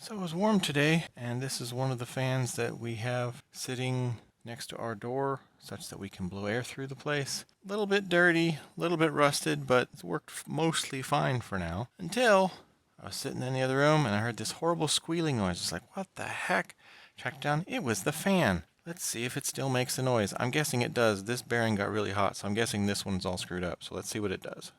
So it was warm today, and this is one of the fans that we have sitting next to our door such that we can blow air through the place. A little bit dirty, a little bit rusted, but it's worked mostly fine for now. Until I was sitting in the other room and I heard this horrible squealing noise. It's like, what the heck? Checked down, it was the fan. Let's see if it still makes a noise. I'm guessing it does. This bearing got really hot, so I'm guessing this one's all screwed up. So let's see what it does.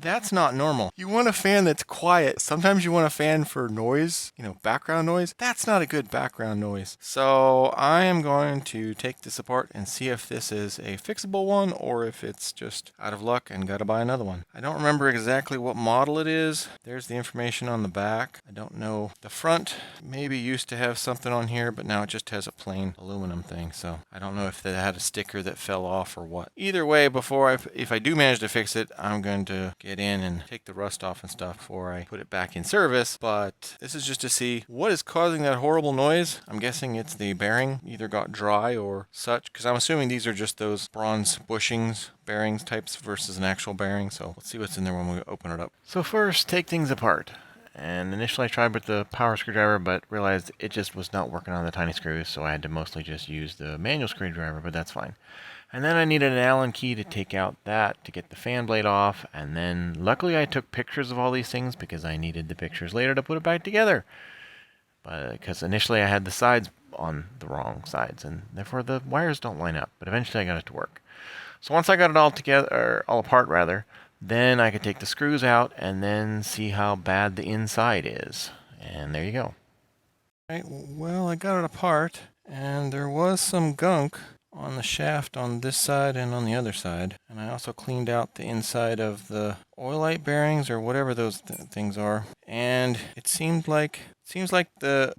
That's not normal. You want a fan that's quiet. Sometimes you want a fan for noise, background noise. That's not a good background noise. So I am going to take this apart and see if this is a fixable one or if it's just out of luck and gotta buy another one. I don't remember exactly what model it is. There's the information on the back. I don't know. The front maybe used to have something on here, but now it just has a plain aluminum thing. So I don't know if they had a sticker that fell off or what. Either way, if I do manage to fix it, I'm going to get in and take the rust off and stuff before I put it back in service. But this is just to see what is causing that horrible noise. I'm guessing it's the bearing either got dry or such, because I'm assuming these are just those bronze bushings bearings types versus an actual bearing. So let's see what's in there when we open it up. So first, take things apart. And initially I tried with the power screwdriver, but realized it just was not working on the tiny screws, so I had to mostly just use the manual screwdriver, but that's fine. And then I needed an Allen key to take out that to get the fan blade off, and then luckily I took pictures of all these things because I needed the pictures later to put it back together. But because initially I had the sides on the wrong sides, and therefore the wires don't line up, but eventually I got it to work. So once I got it all together, or all apart rather, then I could take the screws out and then see how bad the inside is. And there you go. Right, well, I got it apart, and there was some gunk on the shaft on this side and on the other side. And I also cleaned out the inside of the oil light bearings or whatever those things are. And it seems like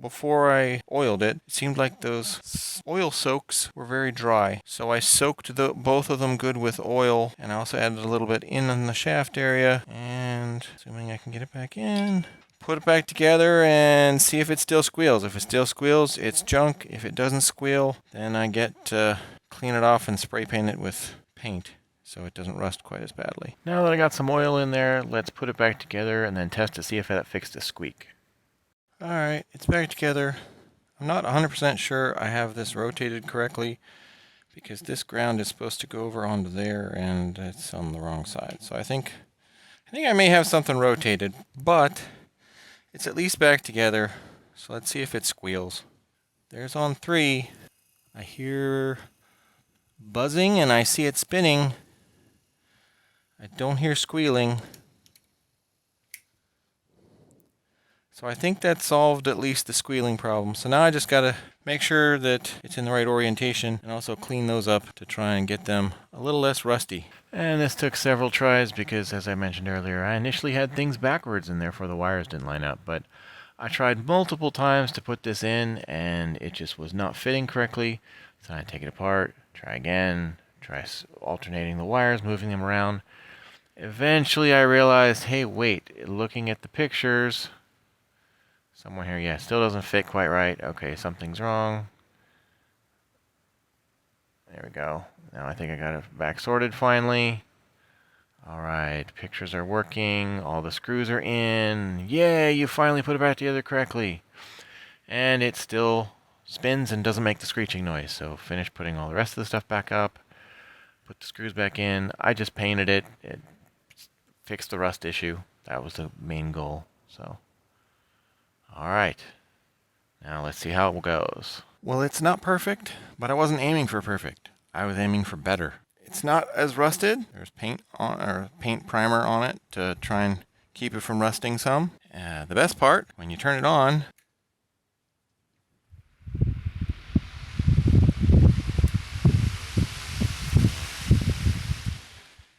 before I oiled it, it seemed like those oil soaks were very dry. So I soaked both of them good with oil, and I also added a little bit in the shaft area. And assuming I can get it back in, put it back together and see if it still squeals. If it still squeals, it's junk. If it doesn't squeal, then I get to clean it off and spray paint it with paint so it doesn't rust quite as badly. Now that I got some oil in there, let's put it back together and then test to see if that fixed the squeak. Alright, it's back together. I'm not 100% sure I have this rotated correctly because this ground is supposed to go over onto there and it's on the wrong side. So I think I may have something rotated, but it's at least back together, so let's see if it squeals. There's on 3. I hear buzzing and I see it spinning. I don't hear squealing. So I think that solved at least the squealing problem. So now I just gotta make sure that it's in the right orientation and also clean those up to try and get them a little less rusty. And this took several tries because, as I mentioned earlier, I initially had things backwards and therefore the wires didn't line up. But I tried multiple times to put this in and it just was not fitting correctly. So I take it apart, try again, try alternating the wires, moving them around. Eventually I realized, hey, wait, looking at the pictures, somewhere here, yeah, still doesn't fit quite right. Okay, something's wrong. There we go. Now I think I got it back sorted finally. Alright, pictures are working. All the screws are in. Yay, you finally put it back together correctly. And it still spins and doesn't make the screeching noise. So finish putting all the rest of the stuff back up. Put the screws back in. I just painted it. It fixed the rust issue. That was the main goal. So, alright. Now let's see how it goes. Well, it's not perfect, but I wasn't aiming for perfect. I was aiming for better. It's not as rusted. There's paint primer on it to try and keep it from rusting some. The best part, when you turn it on,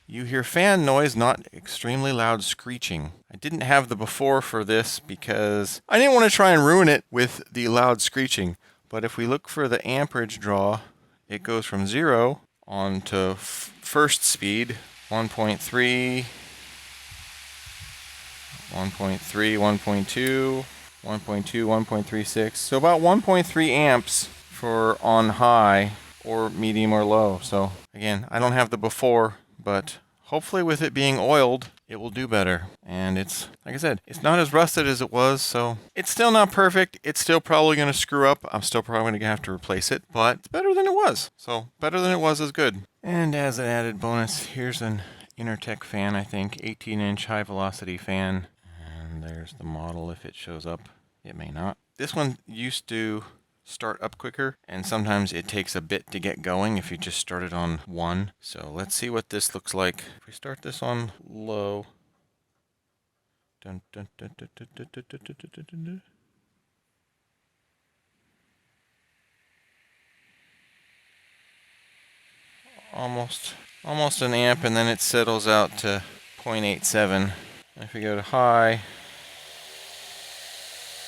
you hear fan noise, not extremely loud screeching. I didn't have the before for this because I didn't want to try and ruin it with the loud screeching. But if we look for the amperage draw, it goes from 0 on to first speed, 1.3, 1.3, 1.2, 1.2, 1.36. So about 1.3 amps for on high or medium or low. So again, I don't have the before, but hopefully with it being oiled, it will do better. And it's, like I said, it's not as rusted as it was, so it's still not perfect. It's still probably going to screw up. I'm still probably going to have to replace it, but it's better than it was. So better than it was is good. And as an added bonus, here's an Intertech fan, I think, 18-inch high velocity fan. And there's the model if it shows up. It may not. This one used to start up quicker, and sometimes it takes a bit to get going if you just start it on 1. So let's see what this looks like. If we start this on low. Dun, dun, dun, dun, dun, dun, dun, dun, dun, dun, dun, dun. Almost an amp, and then it settles out to 0.87. If we go to high,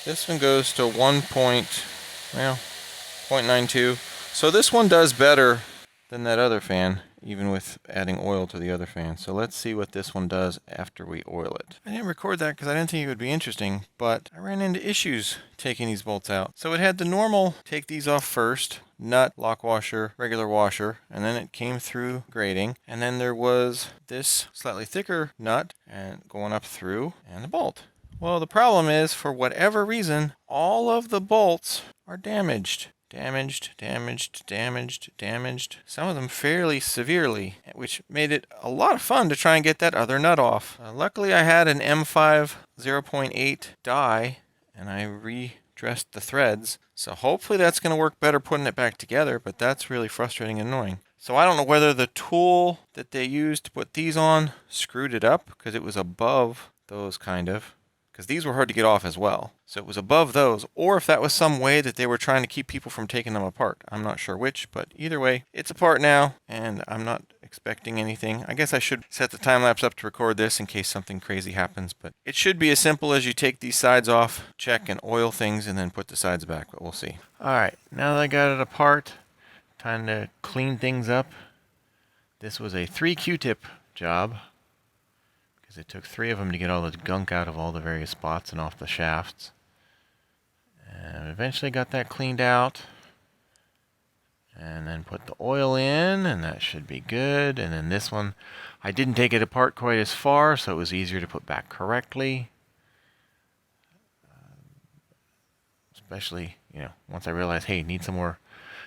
this one goes to 0.92. So this one does better than that other fan, even with adding oil to the other fan. So let's see what this one does after we oil it. I didn't record that because I didn't think it would be interesting, but I ran into issues taking these bolts out. So it had the normal take these off first, nut, lock washer, regular washer, and then it came through grating, and then there was this slightly thicker nut and going up through, and the bolt. Well, the problem is, for whatever reason, all of the bolts are damaged. Damaged. Some of them fairly severely, which made it a lot of fun to try and get that other nut off. Luckily, I had an M5 0.8 die, and I redressed the threads. So hopefully that's going to work better putting it back together, but that's really frustrating and annoying. So I don't know whether the tool that they used to put these on screwed it up, because it was above those kind of. Because these were hard to get off as well. So it was above those, or if that was some way that they were trying to keep people from taking them apart. I'm not sure which, but either way, it's apart now, and I'm not expecting anything. I guess I should set the time lapse up to record this in case something crazy happens, but it should be as simple as you take these sides off, check and oil things, and then put the sides back, but we'll see. Alright, now that I got it apart, time to clean things up. This was a 3 Q-tip job. It took 3 of them to get all the gunk out of all the various spots and off the shafts. And eventually got that cleaned out. And then put the oil in, and that should be good. And then this one, I didn't take it apart quite as far, so it was easier to put back correctly. Especially, once I realized, hey, need some more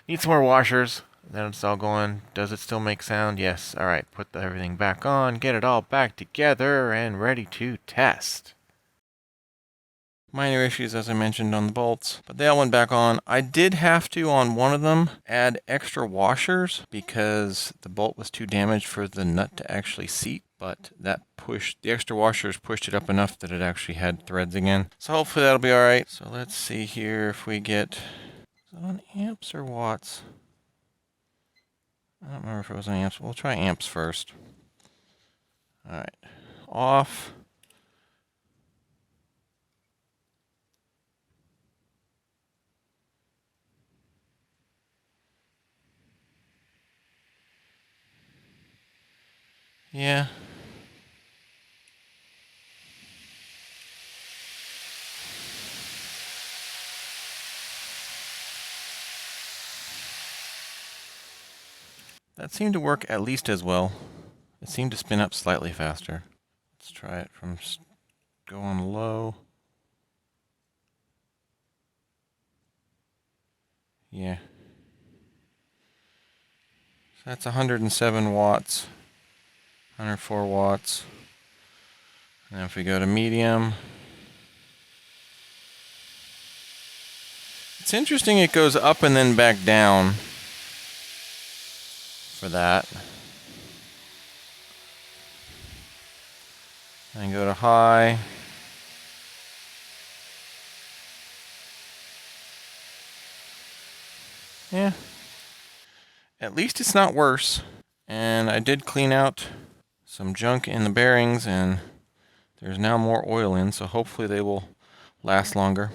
washers. Then it's all going, does it still make sound? Yes. All right, put everything back on, get it all back together, and ready to test. Minor issues, as I mentioned, on the bolts, but they all went back on. I did have to, on one of them, add extra washers because the bolt was too damaged for the nut to actually seat, but the extra washers pushed it up enough that it actually had threads again. So hopefully that'll be all right. So let's see here if we get, is it on amps or watts? I don't remember if it was on amps. We'll try amps first. Alright. Off. Yeah. That seemed to work at least as well. It seemed to spin up slightly faster. Let's try it from going low. Yeah. So that's 107 watts. 104 watts. And if we go to medium, it's interesting it goes up and then back down for that. And go to high. Yeah. At least it's not worse. And I did clean out some junk in the bearings, and there's now more oil in, so hopefully they will last longer.